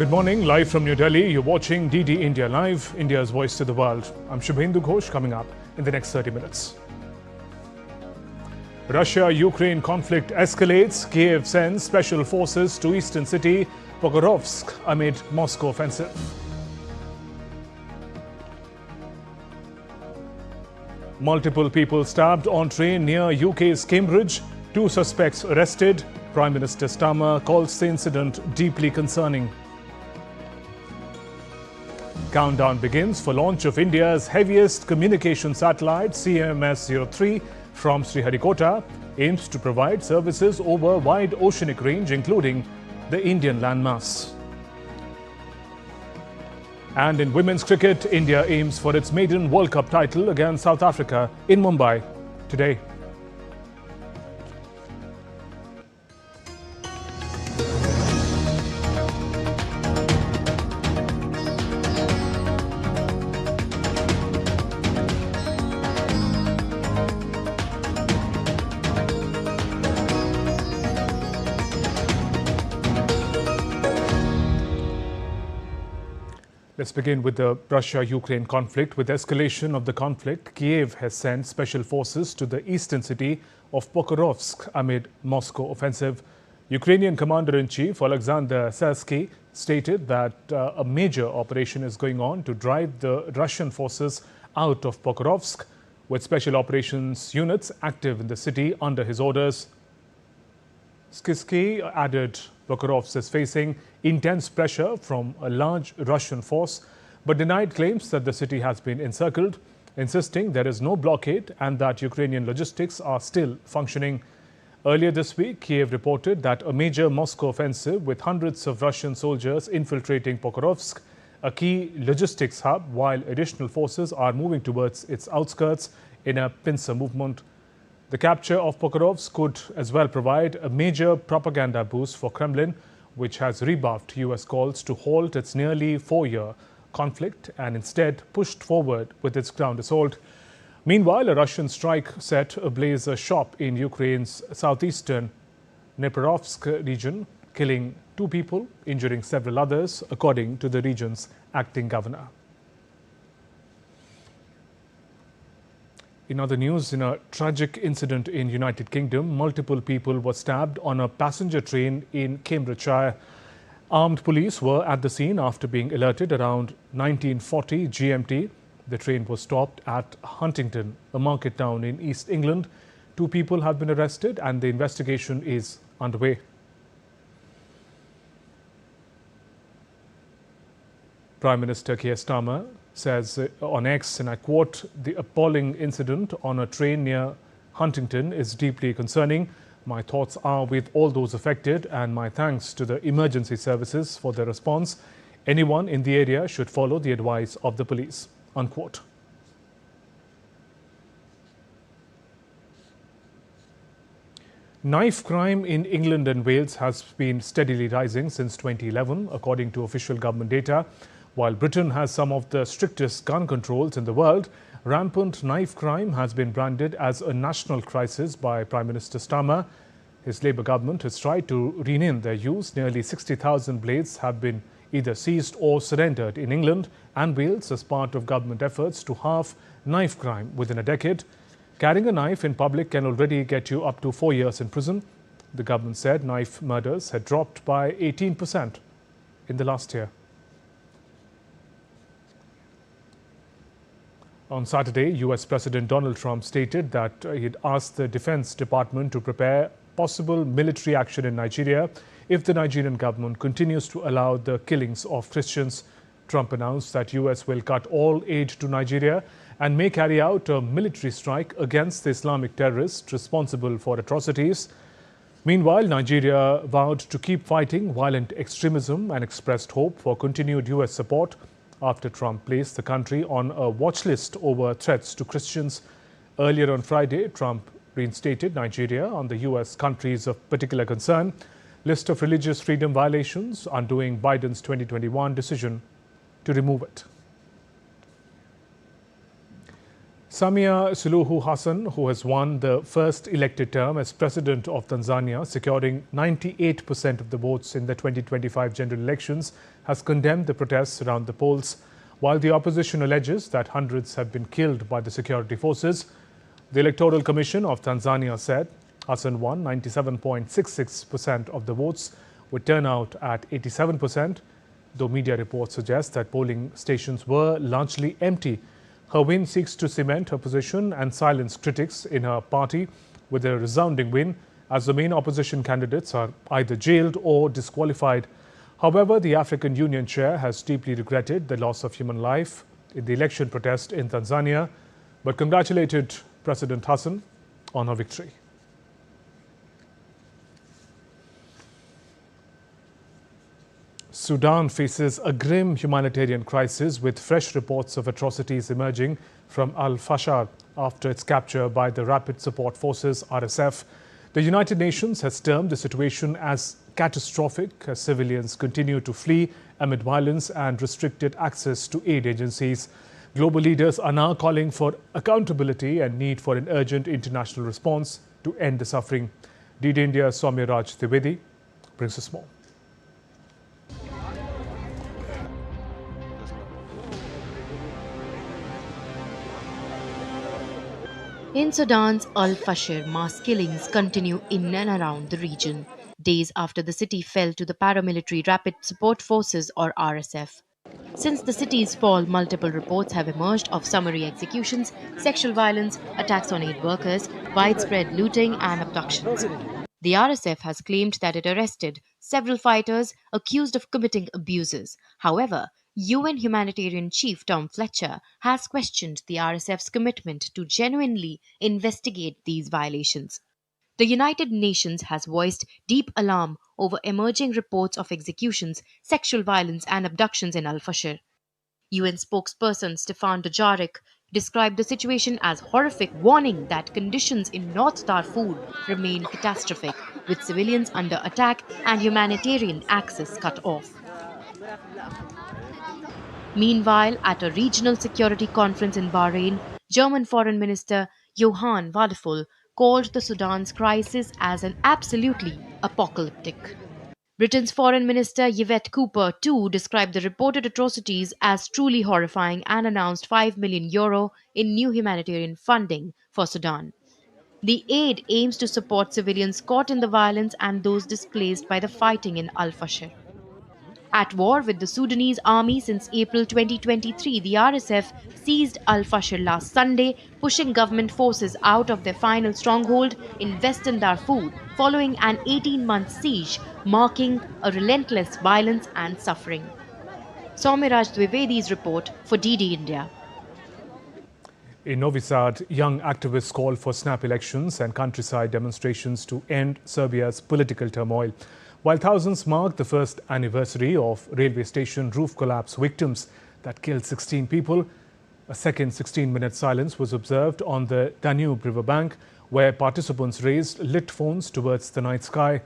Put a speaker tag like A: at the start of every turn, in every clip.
A: Good morning, live from New Delhi. You're watching DD India Live, India's voice to the world. I'm Shubhendu Ghosh. Coming up in the next 30 minutes. Russia-Ukraine conflict escalates. Kiev sends special forces to eastern city Pokrovsk amid Moscow offensive. Multiple people stabbed on train near UK's Cambridge. 2 suspects arrested. Prime Minister Starmer calls the incident deeply concerning. Countdown begins for launch of India's heaviest communication satellite, CMS-03, from Sriharikota, aims to provide services over wide oceanic range, including the Indian landmass. And in women's cricket, India aims for its maiden World Cup title against South Africa in Mumbai today. Let's begin with the Russia-Ukraine conflict. With escalation of the conflict, Kiev has sent special forces to the eastern city of Pokrovsk amid Moscow offensive. Ukrainian Commander-in-Chief Alexander Syrsky stated that a major operation is going on to drive the Russian forces out of Pokrovsk, with special operations units active in the city under his orders. Syrsky added Pokrovsk is facing intense pressure from a large Russian force, but denied claims that the city has been encircled, insisting there is no blockade and that Ukrainian logistics are still functioning. Earlier this week, Kiev reported that a major Moscow offensive with hundreds of Russian soldiers infiltrating Pokrovsk, a key logistics hub, while additional forces are moving towards its outskirts in a pincer movement. The capture of Pokrovsk could as well provide a major propaganda boost for Kremlin, which has rebuffed US calls to halt its nearly 4-year conflict and instead pushed forward with its ground assault. Meanwhile, a Russian strike set ablaze a shop in Ukraine's southeastern Dnipropetrovsk region, killing 2 people, injuring several others, according to the region's acting governor. In other news, in a tragic incident in United Kingdom, multiple people were stabbed on a passenger train in Cambridgeshire. Armed police were at the scene after being alerted around 1940 GMT. The train was stopped at Huntington, a market town in East England. 2 people have been arrested and the investigation is underway. Prime Minister Keir Starmer says on X, and I quote, "The appalling incident on a train near Huntington is deeply concerning. My thoughts are with all those affected and my thanks to the emergency services for their response. Anyone in the area should follow the advice of the police," unquote. Knife crime in England and Wales has been steadily rising since 2011, according to official government data. While Britain has some of the strictest gun controls in the world, rampant knife crime has been branded as a national crisis by Prime Minister Starmer. His Labour government has tried to rein in their use. Nearly 60,000 blades have been either seized or surrendered in England and Wales as part of government efforts to halve knife crime within a decade. Carrying a knife in public can already get you up to 4 years in prison. The government said knife murders had dropped by 18% in the last year. On Saturday, US President Donald Trump stated that he'd asked the Defense Department to prepare possible military action in Nigeria if the Nigerian government continues to allow the killings of Christians. Trump announced that US will cut all aid to Nigeria and may carry out a military strike against the Islamic terrorists responsible for atrocities. Meanwhile, Nigeria vowed to keep fighting violent extremism and expressed hope for continued US support after Trump placed the country on a watch list over threats to Christians. Earlier on Friday, Trump reinstated Nigeria on the US countries of particular concern list of religious freedom violations, undoing Biden's 2021 decision to remove it. Samia Suluhu Hassan, who has won the first elected term as president of Tanzania, securing 98% of the votes in the 2025 general elections, has condemned the protests around the polls. While the opposition alleges that hundreds have been killed by the security forces, the Electoral Commission of Tanzania said Hassan won 97.66% of the votes, with turnout at 87%, though media reports suggest that polling stations were largely empty. Her win seeks to cement her position and silence critics in her party with a resounding win, as the main opposition candidates are either jailed or disqualified. However, the African Union chair has deeply regretted the loss of human life in the election protest in Tanzania, but congratulated President Hassan on her victory. Sudan faces a grim humanitarian crisis, with fresh reports of atrocities emerging from Al-Fashar after its capture by the Rapid Support Forces (RSF). The United Nations has termed the situation as catastrophic as civilians continue to flee amid violence and restricted access to aid agencies. Global leaders are now calling for accountability and need for an urgent international response to end the suffering. DD India's Soumyaraj Trivedi brings us more.
B: In Sudan's Al-Fashir, mass killings continue in and around the region, days after the city fell to the paramilitary Rapid Support Forces or RSF. Since the city's fall, multiple reports have emerged of summary executions, sexual violence, attacks on aid workers, widespread looting and abductions. The RSF has claimed that it arrested several fighters accused of committing abuses. However, UN humanitarian chief Tom Fletcher has questioned the RSF's commitment to genuinely investigate these violations. The United Nations has voiced deep alarm over emerging reports of executions, sexual violence, and abductions in Al-Fashir. UN spokesperson Stefan Dujarric described the situation as horrific, warning that conditions in North Darfur remain catastrophic, with civilians under attack and humanitarian access cut off. Meanwhile, at a regional security conference in Bahrain, German Foreign Minister Johann Wadephul called the Sudan's crisis as an absolutely apocalyptic. Britain's Foreign Minister Yvette Cooper too described the reported atrocities as truly horrifying and announced €5 million in new humanitarian funding for Sudan. The aid aims to support civilians caught in the violence and those displaced by the fighting in Al-Fashir. At war with the Sudanese army since April 2023, the RSF seized Al-Fashir last Sunday, pushing government forces out of their final stronghold in western Darfur following an 18-month siege, marking a relentless violence and suffering. Soumyaraj Trivedi's report for DD India.
A: In Novi Sad, young activists call for snap elections and countryside demonstrations to end Serbia's political turmoil. While thousands mark the first anniversary of railway station roof collapse victims that killed 16 people, a second 16-minute silence was observed on the Danube riverbank, where participants raised lit phones towards the night sky.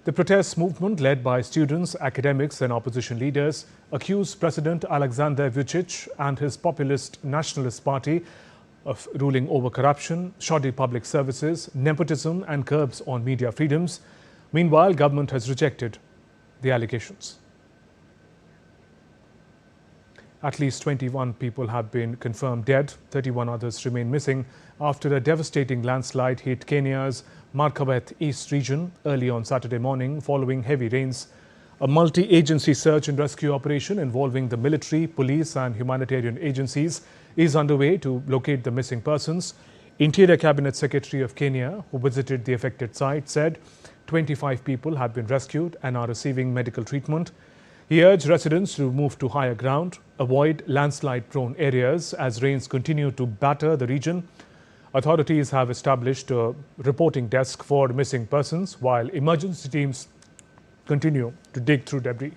A: The protest movement, led by students, academics and opposition leaders, accused President Alexander Vučić and his populist Nationalist Party of ruling over corruption, shoddy public services, nepotism and curbs on media freedoms. Meanwhile, government has rejected the allegations. At least 21 people have been confirmed dead. 31 others remain missing after a devastating landslide hit Kenya's Marsabit East region early on Saturday morning following heavy rains. A multi-agency search and rescue operation involving the military, police and humanitarian agencies is underway to locate the missing persons. Interior Cabinet Secretary of Kenya, who visited the affected site, said 25 people have been rescued and are receiving medical treatment. He urged residents to move to higher ground, avoid landslide-prone areas as rains continue to batter the region. Authorities have established a reporting desk for missing persons while emergency teams continue to dig through debris.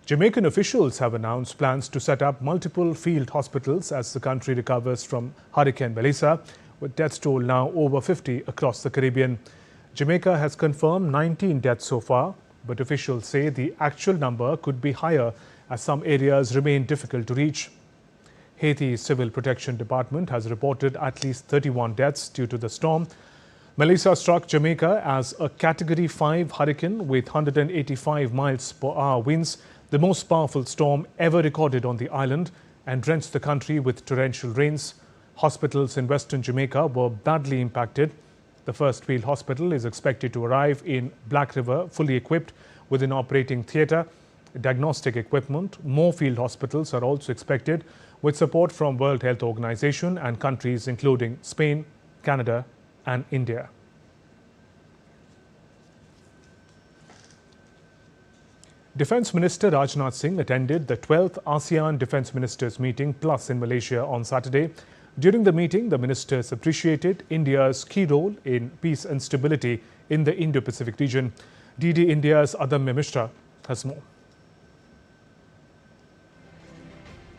A: Jamaican officials have announced plans to set up multiple field hospitals as the country recovers from Hurricane Melissa, with death toll now over 50 across the Caribbean. Jamaica has confirmed 19 deaths so far, but officials say the actual number could be higher as some areas remain difficult to reach. Haiti's Civil Protection Department has reported at least 31 deaths due to the storm. Melissa struck Jamaica as a Category 5 hurricane with 185 miles per hour winds, the most powerful storm ever recorded on the island, and drenched the country with torrential rains. Hospitals in western Jamaica were badly impacted. The first field hospital is expected to arrive in Black River, fully equipped with an operating theatre, diagnostic equipment. More field hospitals are also expected, with support from World Health Organization and countries including Spain, Canada and India. Defence Minister Rajnath Singh attended the 12th ASEAN Defence Ministers meeting plus in Malaysia on Saturday. During the meeting, the ministers appreciated India's key role in peace and stability in the Indo-Pacific region. DD India's Adamya Mishra has more.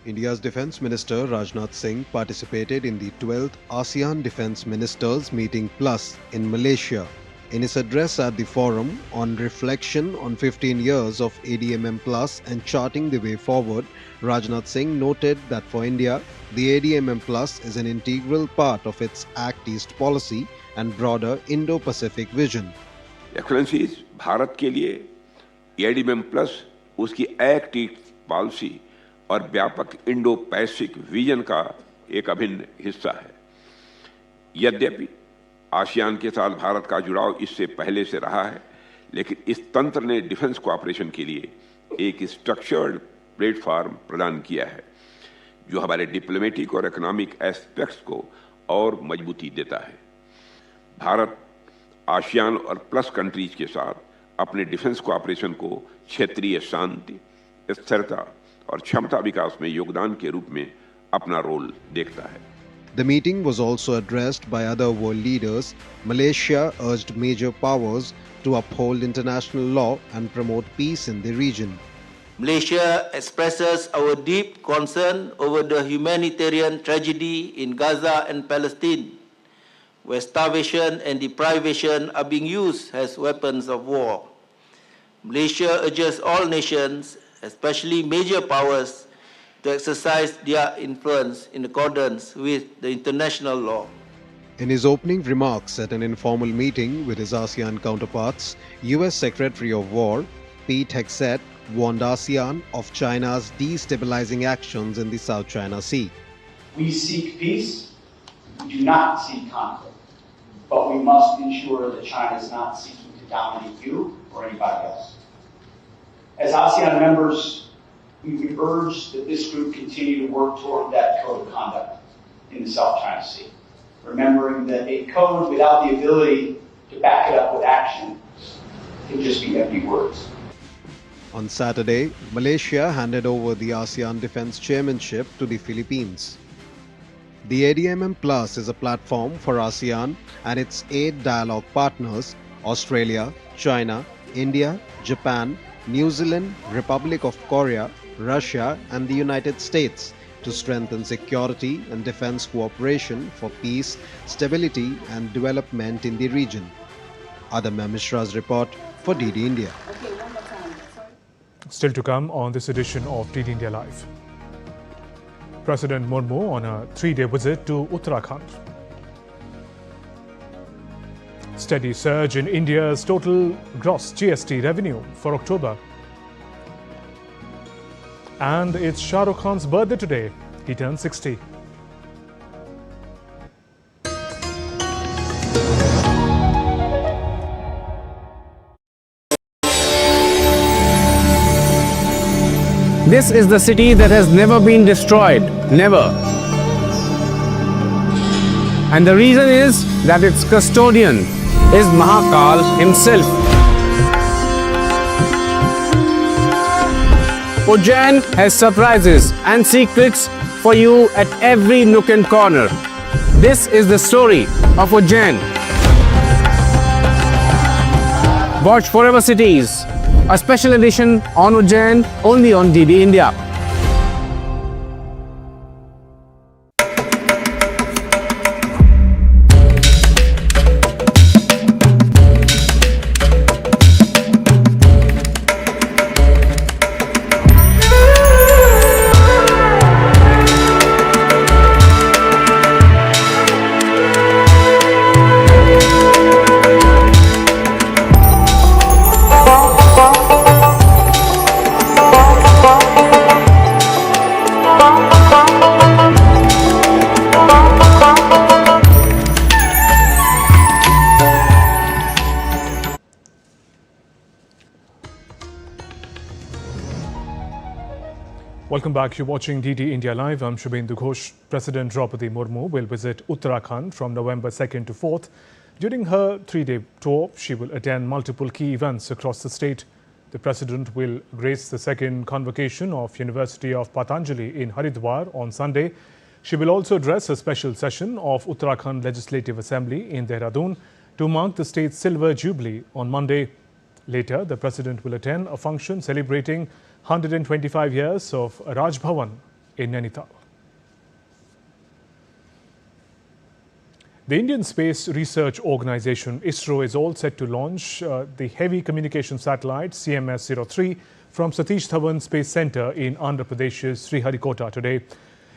C: India's Defence Minister Rajnath Singh participated in the 12th ASEAN Defence Ministers Meeting Plus in Malaysia. In his address at the forum on reflection on 15 years of ADMM Plus and charting the way forward, Rajnath Singh noted that for India, the ADMM Plus is an integral part of its Act East policy and broader Indo-Pacific vision.
D: Excellencies, Bharat के लिए ADMM Plus उसकी Act East policy और व्यापक Indo Pacific vision का एक अभिन्न हिस्सा है। यद्यपि आसियान के साथ भारत का जुड़ाव इससे पहले से रहा है, लेकिन इस तंत्र ने डिफेंस कोऑपरेशन के लिए एक स्ट्रक्चर्ड प्लेटफॉर्म प्रदान किया है, जो हमारे डिप्लोमेटिक और इकोनॉमिक एस्पेक्ट्स को और मजबूती देता है। भारत आसियान और प्लस कंट्रीज के साथ अपने डिफेंस कोऑपरेशन को क्षेत्रीय शांति, स्थिरता और क्षमता विकास में योगदान के रूप में अपना रोल देखता है।
C: The meeting was also addressed by other world leaders. Malaysia urged major powers to uphold international law and promote peace in the region.
E: Malaysia expresses our deep concern over the humanitarian tragedy in Gaza and Palestine, where starvation and deprivation are being used as weapons of war. Malaysia urges all nations, especially major powers, to exercise their influence in accordance with the international law.
C: In his opening remarks at an informal meeting with his ASEAN counterparts, US Secretary of War Pete Hegseth warned ASEAN of China's destabilizing actions in the South China Sea.
F: We seek peace, we do not seek conflict, but we must ensure that China is not seeking to dominate you or anybody else. As ASEAN members, we would urge that this group continue to work toward that code of conduct in the South China Sea, remembering that a code without the ability to back it up with action can just be empty words.
C: On Saturday, Malaysia handed over the ASEAN Defence Chairmanship to the Philippines. The ADMM Plus is a platform for ASEAN and its 8 dialogue partners, Australia, China, India, Japan, New Zealand, Republic of Korea, Russia and the United States, to strengthen security and defense cooperation for peace, stability and development in the region. Adamya Mishra's report for DD India.
A: Still to come on this edition of DD India Live. President Murmu on a 3-day visit to Uttarakhand. Steady surge in India's total gross GST revenue for October. And it's Shah Rukh Khan's birthday today. He turned 60.
G: This is the city that has never been destroyed. Never. And the reason is that its custodian is Mahakal himself. Ujjain has surprises and secrets for you at every nook and corner. This is the story of Ujjain. Watch Forever Cities, a special edition on Ujjain only on DD India.
A: Welcome back. You're watching DD India Live. I'm Shubhendu Ghosh. President Draupadi Murmu will visit Uttarakhand from November 2nd to 4th. During her three-day tour, she will attend multiple key events across the state. The President will grace the second convocation of University of Patanjali in Haridwar on Sunday. She will also address a special session of Uttarakhand Legislative Assembly in Dehradun to mark the state's Silver Jubilee on Monday. Later, the President will attend a function celebrating 125 years of Raj Bhavan in Nainital. The Indian Space Research Organisation ISRO is all set to launch the heavy communication satellite CMS-03 from Satish Dhawan Space Centre in Andhra Pradesh's Sriharikota today.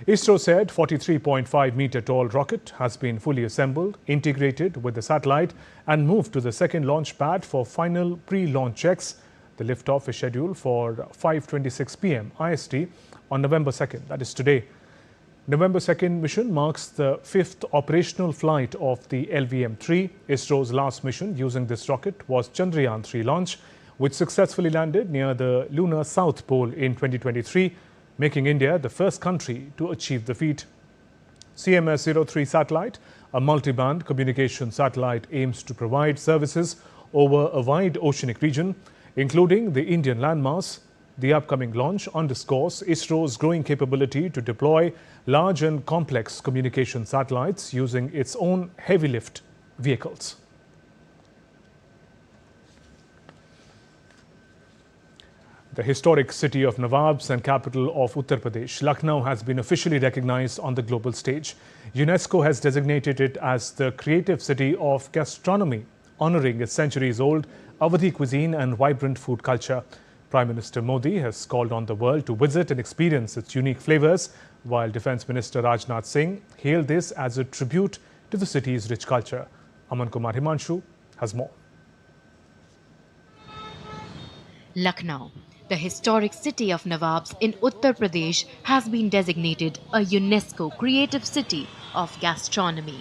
A: ISRO said 43.5-metre tall rocket has been fully assembled, integrated with the satellite and moved to the second launch pad for final pre-launch checks. The liftoff is scheduled for 5:26 p.m. IST on November 2nd, that is today. November 2nd mission marks the fifth operational flight of the LVM-3. ISRO's last mission using this rocket was Chandrayaan-3 launch, which successfully landed near the lunar South Pole in 2023, making India the first country to achieve the feat. CMS-03 satellite, a multi-band communication satellite, aims to provide services over a wide oceanic region, including the Indian landmass. The upcoming launch underscores ISRO's growing capability to deploy large and complex communication satellites using its own heavy-lift vehicles. The historic city of Nawabs and capital of Uttar Pradesh, Lucknow, has been officially recognized on the global stage. UNESCO has designated it as the creative city of gastronomy, honoring its centuries-old Awadhi cuisine and vibrant food culture. Prime Minister Modi has called on the world to visit and experience its unique flavors, while Defence Minister Rajnath Singh hailed this as a tribute to the city's rich culture. Aman Kumar Himanshu has more.
B: Lucknow, the historic city of Nawabs in Uttar Pradesh, has been designated a UNESCO Creative City of Gastronomy.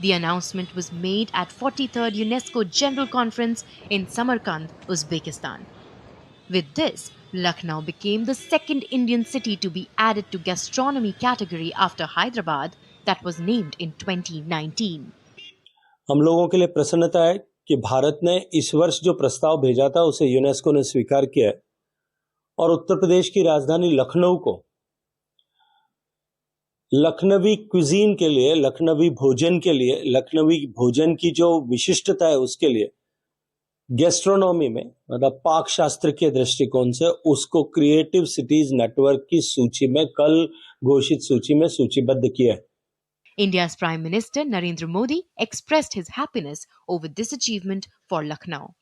B: The announcement was made at 43rd UNESCO General Conference in Samarkand, Uzbekistan. With this, Lucknow became the second Indian city to be added to gastronomy category after Hyderabad, that was named in 2019.
H: हम लोगों के लिए प्रसन्नता है कि भारत ने इस वर्ष जो प्रस्ताव भेजा था उसे यूनेस्को ने स्वीकार किया है और उत्तर प्रदेश की राजधानी लखनऊ को लखनवी क्विजीन के लिए, लखनवी भोजन के लिए, लखनवी भोजन की जो विशिष्टता है उसके लिए गैस्ट्रोनॉमी में, मतलब पाक शास्त्र के दृष्टिकोण से उसको क्रिएटिव सिटीज नेटवर्क की सूची में, कल घोषित सूची में सूचीबद्ध किया है.
B: India's Prime Minister Narendra Modi expressed his happiness over this achievement for Lucknow.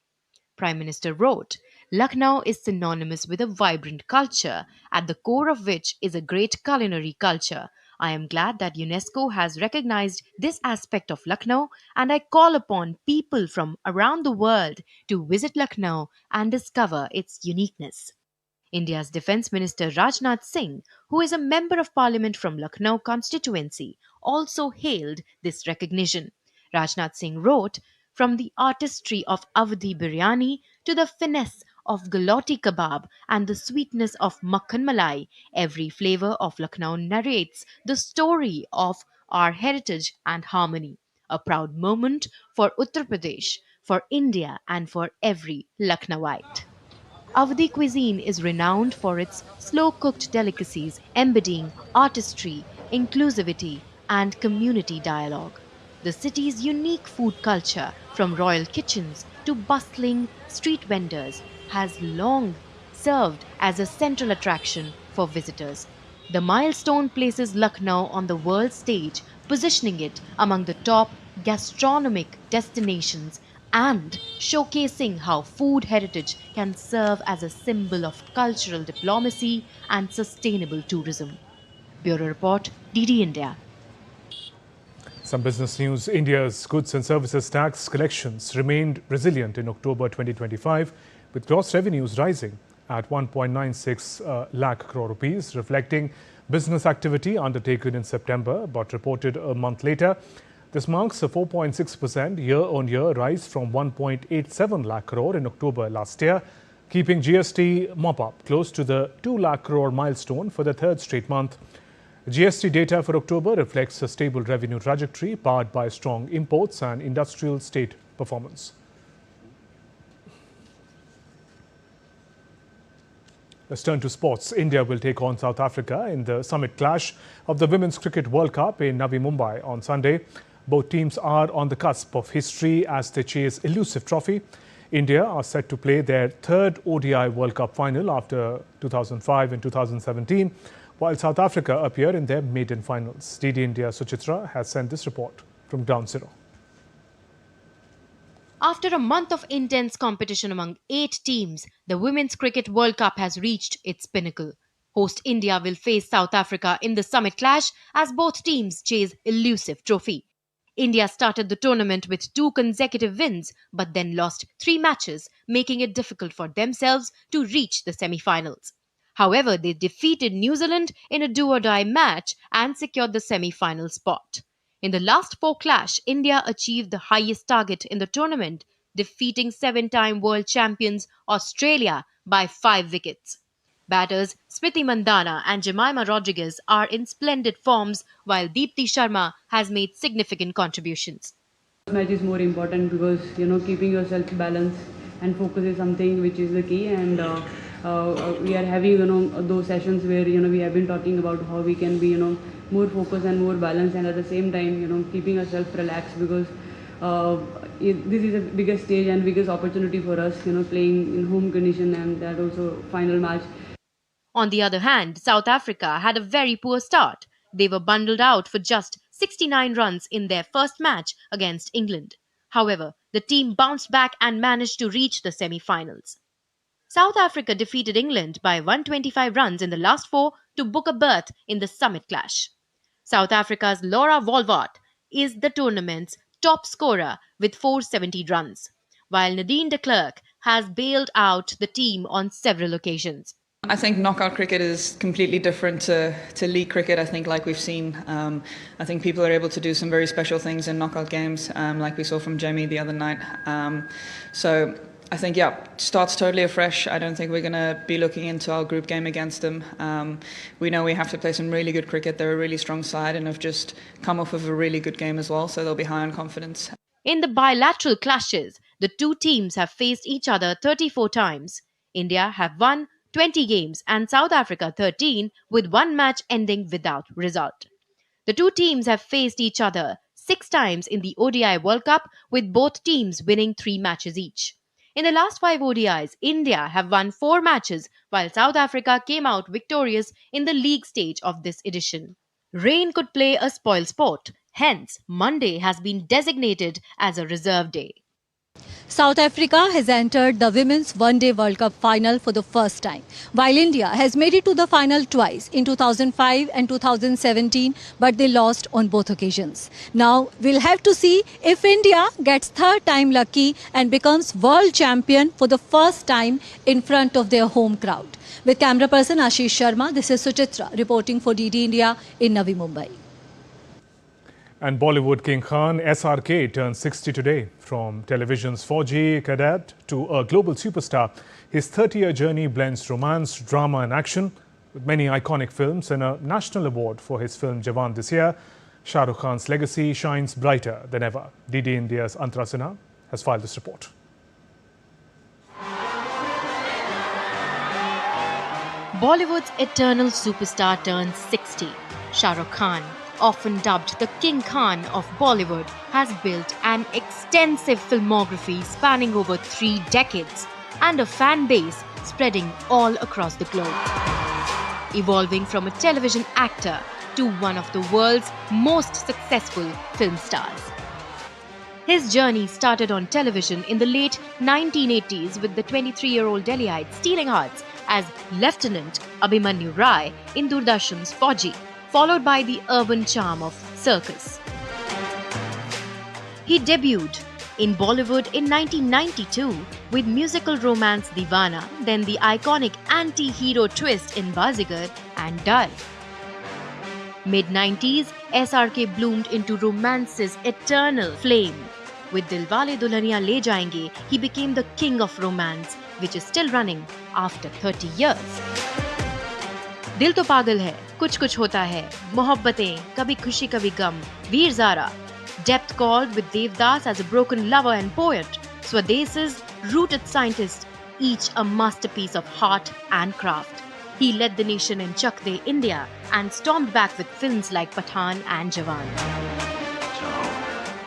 B: Prime Minister wrote, "Lucknow is synonymous with a vibrant culture, at the core of which is a great culinary culture. I am glad that UNESCO has recognized this aspect of Lucknow, and I call upon people from around the world to visit Lucknow and discover its uniqueness." India's Defence Minister Rajnath Singh, who is a Member of Parliament from Lucknow constituency, also hailed this recognition. Rajnath Singh wrote, "From the artistry of Awadhi biryani to the finesse of galoti kebab and the sweetness of makhan malai, every flavor of Lucknow narrates the story of our heritage and harmony. A proud moment for Uttar Pradesh, for India, and for every Lucknowite." Awadhi cuisine is renowned for its slow-cooked delicacies embodying artistry, inclusivity, and community dialogue. The city's unique food culture, from royal kitchens to bustling street vendors, has long served as a central attraction for visitors. The milestone places Lucknow on the world stage, positioning it among the top gastronomic destinations and showcasing how food heritage can serve as a symbol of cultural diplomacy and sustainable tourism. Bureau Report, DD India.
A: Some business news. India's goods and services tax collections remained resilient in October 2025, with gross revenues rising at 1.96 lakh crore rupees, reflecting business activity undertaken in September but reported a month later. This marks a 4.6% year-on-year rise from 1.87 lakh crore in October last year. keeping GST mop-up close to the 2 lakh crore milestone for the third straight month. GST data for October reflects a stable revenue trajectory powered by strong imports and industrial state performance. Let's turn to sports. India will take on South Africa in the summit clash of the Women's Cricket World Cup in Navi Mumbai on Sunday. Both teams are on the cusp of history as they chase elusive trophy. India are set to play their third ODI World Cup final after 2005 and 2017, while South Africa appear in their maiden finals. DD India Suchitra has sent this report from Ground Zero.
B: After a month of intense competition among 8 teams, the Women's Cricket World Cup has reached its pinnacle. Host India will face South Africa in the summit clash as both teams chase elusive trophy. India started the tournament with 2 consecutive wins but then lost 3 matches, making it difficult for themselves to reach the semi-finals. However, they defeated New Zealand in a do-or-die match and secured the semi-final spot. In the last 4 clash, India achieved the highest target in the tournament, defeating 7-time world champions Australia by 5 wickets. Batters Smriti Mandhana and Jemimah Rodriguez are in splendid forms, while Deepti Sharma has made significant contributions.
I: This match is more important because keeping yourself balanced and focus is something which is the key, and we are having those sessions where we have been talking about how we can be more focused and more balanced, and at the same time keeping ourselves relaxed because this is the biggest stage and biggest opportunity for us playing in home condition, and that also final match.
B: On the other hand, South Africa had a very poor start. They were bundled out for just 69 runs in their first match against England. However, the team bounced back and managed to reach the semi-finals. South Africa defeated England by 125 runs in the last 4 to book a berth in the summit clash. South Africa's Laura Wolvaardt is the tournament's top scorer with 470 runs, while Nadine de Klerk has bailed out the team on several occasions.
J: I think knockout cricket is completely different to league cricket. I think, like we've seen, I think people are able to do some very special things in knockout games, like we saw from Jamie the other night. So I think, starts totally afresh. I don't think we're going to be looking into our group game against them. We know we have to play some really good cricket. They're a really strong side and have just come off of a really good game as well, so they'll be high on confidence.
B: In the bilateral clashes, the 2 teams have faced each other 34 times. India have won 20 games and South Africa 13, with 1 match ending without result. The 2 teams have faced each other 6 times in the ODI World Cup, with both teams winning 3 matches each. In the last 5 ODIs, India have won 4 matches, while South Africa came out victorious in the league stage of this edition. Rain could play a spoil sport, hence Monday has been designated as a reserve day.
K: South Africa has entered the Women's One Day World Cup final for the first time, while India has made it to the final twice in 2005 and 2017, but they lost on both occasions. Now we'll have to see if India gets third time lucky and becomes world champion for the first time in front of their home crowd. With camera person Ashish Sharma, this is Suchitra reporting for DD India in Navi Mumbai.
A: And Bollywood King Khan SRK turns 60 today. From television's 4G cadet to a global superstar, his 30-year journey blends romance, drama and action. With many iconic films and a national award for his film Jawan this year, Shah Rukh Khan's legacy shines brighter than ever. DD India's Antara Sinha has filed this report.
B: Bollywood's eternal superstar turns 60. Shah Rukh Khan, often dubbed the King Khan of Bollywood, has built an extensive filmography spanning over 3 decades and a fan base spreading all across the globe. Evolving from a television actor to one of the world's most successful film stars. His journey started on television in the late 1980s with the 23-year-old Delhiite stealing hearts as Lieutenant Abhimanyu Rai in Doordarshan's 4G, followed by the urban charm of Circus. He debuted in Bollywood in 1992 with musical romance Deewana, then the iconic anti-hero twist in Bazigar and Dar. Mid-90s, SRK bloomed into romance's eternal flame. With Dilwale Dulhaniya Le Jayenge, he became the king of romance, which is still running after 30 years. दिल तो पागल है, कुछ होता है, मोहब्बतें, कभी खुशी कभी गम, Veer Zaara. Depth called with Devdas as a broken lover and poet. Swadesa's rooted scientist, each a masterpiece of heart and craft. He led the nation in Chak De India and stormed back with films like Pathan and Jawan.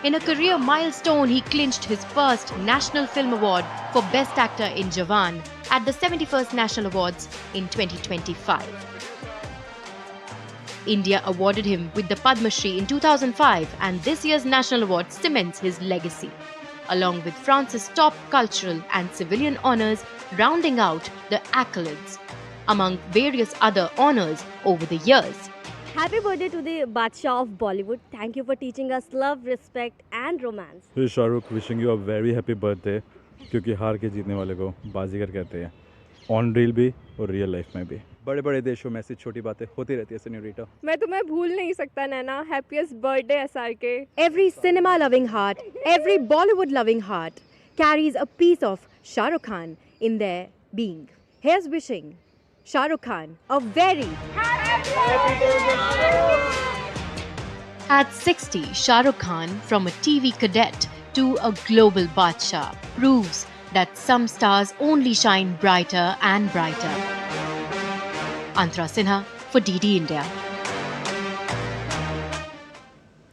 B: In a career milestone, he clinched his first National Film Award for Best Actor in Jawan at the 71st National Awards in 2025. India awarded him with the Padma Shri in 2005, and this year's National Award cements his legacy, along with France's top cultural and civilian honours rounding out the accolades, among various other honours over the years.
L: Happy birthday to the Badshah of Bollywood. Thank you for teaching us love, respect and romance.
M: Hey Shahrukh, wishing you a very happy birthday, क्योंकि हार के जीतने वाले को बाजीगर कहते हैं, on reel भी और रियल लाइफ में भी. बड़े बड़े देशों में ऐसी छोटी बातें होती रहती है सेन्योरिटा.
N: मैं तुम्हें भूल नहीं सकता नैना. Happiest birthday SRK.
O: Every cinema loving heart, every Bollywood loving heart carries a piece of Shah Rukh Khan in their being. Here's wishing Shah Rukh Khan a very happy birthday.
B: At 60, Shah Rukh Khan, from a TV cadet to a global Badshah, proves that some stars only shine brighter and brighter. Antara Sinha for DD India.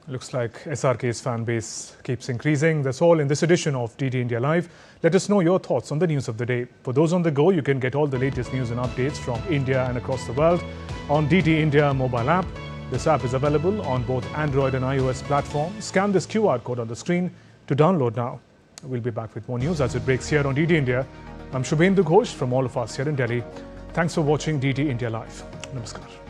A: Looks like SRK's fan base keeps increasing. That's all in this edition of DD India Live. Let us know your thoughts on the news of the day. For those on the go, you can get all the latest news and updates from India and across the world on DD India mobile app. This app is available on both Android and iOS platforms. Scan this QR code on the screen to download now. We'll be back with more news as it breaks here on DD India. I'm Shubhendu Ghosh from all of us here in Delhi. Thanks for watching DD India Live. Namaskar.